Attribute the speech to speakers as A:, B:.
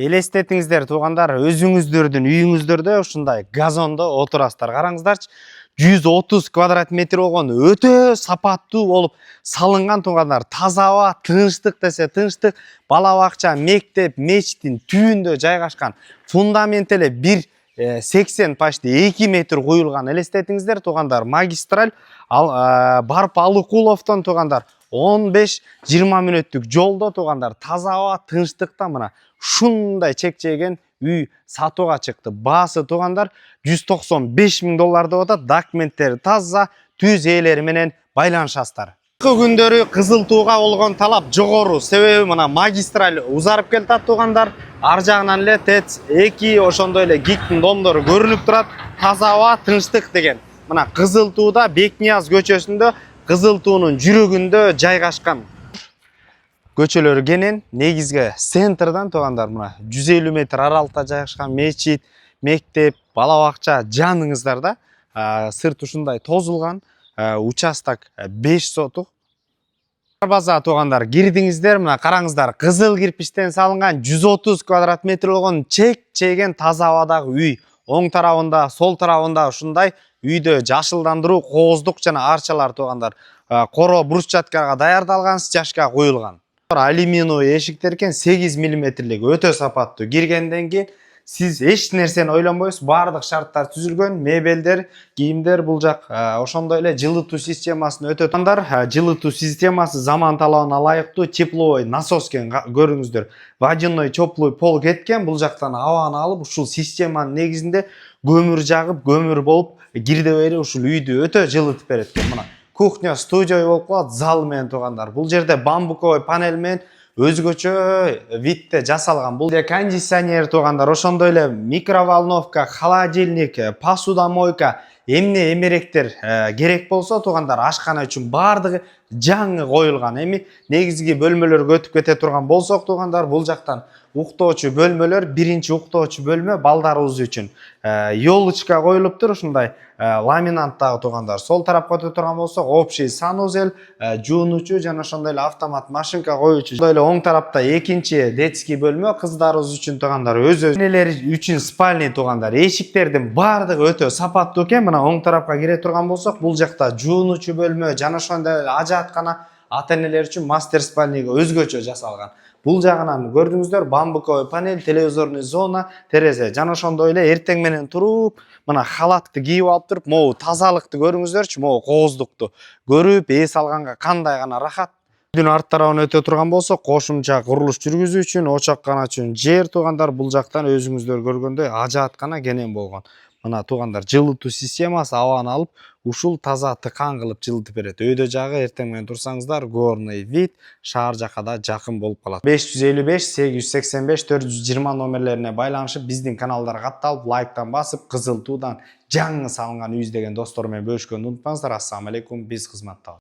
A: Елестетиңиздер туугандар, өзүңүздөрдүн үйүңүздөрдө ушундай газондо отурасыздар. Караңыздарчы, 130 квадрат метр болгон өтө сапаттуу болуп салынган туугандар. Таза аба, тынчтык десе тынчтык, бала бакча, мектеп, мечиттин түбүндө жайгашкан. Фундамент эле 1,80 почти 2 метр куюлган. Элестетиңиздер туугандар, магистраль барып Алыкуловдон туугандар 15-20 мүнөттүк жолдо туугандар. Таза аба, тынчтыкта мына ушундай чекчеген үй сатууга чыкты. Баасы туугандар 195 000 доллар деп атат. Документтери таза, түз ээлери менен байланышасыздар. Күндөрү кызыл тууга болгон талап жогору, себеби мына магистраль узарып келатат туугандар. Ар жагынан эле ТЭЦ 2, ошондой эле ГИКтин домдору көрүнүп турат. Таза аба, тынчтык деген. Мына Кызыл тууда Бекнияз көчөсүндө, Кызыл туунун жүрөгүндө жайгашкан. Көчөлөрү кенен, негизги центрдан туугандар мына 150 метр аралыкта жайгашкан мечит, мектеп, бала бакча жаныңыздарда. Сырт ушундай тозулган, участок 5 сотук. База туугандар, кирдиңиздер, мына караңыздар, кызыл кирпичтен салынган 130 квадрат метр болгон чекчеген таза абадагы үй. Оң тарабында, сол тарабында ушундай үйдө жашылдандыруу, кооздук жана арчалар туугандар. Коро брусчаткага даярдалган, стяжка коюлган. Алюминий эшиктер экен, 8 мм өтө сапаттуу. Киргенден кийин сиз эч нерсени ойлонбойсуз, баардык шарттар түзүлгөн, мебелдер, кийимдер бул жак. Ошондой эле жылытуу системасын өтө туугандар. Жылытуу системасы заман талабына ылайыктуу, тепловой насос кен көрүңүздөр. Водяной теплый пол кеткен, бул жактан абаны алып, ушул системанын негизинде көмүр жагып, көмүр болуп, кирде бери ушул үйдү өтө жылытып берет экен. Мына кухня, студия болуп калат, зал менен туугандар. Бул жерде бамбуковый панель менен өзгөчө видте жасалган. Бул кондиционер туугандар, ошондой эле микроволновка, холодильник, посудомойка, эмне эмеректер керек болсо туугандар, ашкана үчүн баардыгы жаңы коюлган. Эми негизги бөлмөлөргө өтүп кете турган болсок туугандар, бул жактан уктоочу бөлмөлөр, биринчи уктоочу бөлмө балдарыбыз үчүн. Ёлочка коюлуптур, ушундай ламинанттагы туугандар. Сол тарапка өтө турган болсок, общий санузел, жуунуучу жана ошондой эле автомат машинка коюучу. Ошондой эле оң тарапта экинчи детский бөлмө кыздарыбыз үчүн туугандар, өз энелери үчүн спальный туугандар. Эшиктердин баардыгы өтө сапаттуу экен. Мына оң тарапка кире турган болсок, бул жакта жуунуучу бөлмө жана ошондой эле ажааткана ата-энелер үчүн мастер спальныйга өзгөчө жасалган. Бул жагынан көрдүңүздөр, бамбуковый панель, телевизорный зона, терезе жана ошондой эле эртең менен туруп, мына халатты кийип алып туруп, могу тазалыкты көрүңүздөрчү, могу кооздукту көрүп, эс алганга кандай гана рахат. Үйдүн арт тарабына өтө турган болсок, кошумча курулуш жүргүзүү үчүн, очаккана үчүн жер туугандар, бул жактан өзүңүздөр көргөндөй ажааткана кенен болгон. Мына туугандар, жылытуу системасы абаны алып, ушул таза тыкан кылып жылытып берет. Өйдө жагы эртең менен турсаңыздар, горный вид шаар жакка да жакын болуп калат. 555 885 420 номерлерине байланышып, биздин каналдарга катталып, лайктан басып, Кызыл туудан жаңы салынган үй издеген достор менен бөлүшкөндү унутпаңыздар. Ассаламу алейкум, биз кызматтабыз.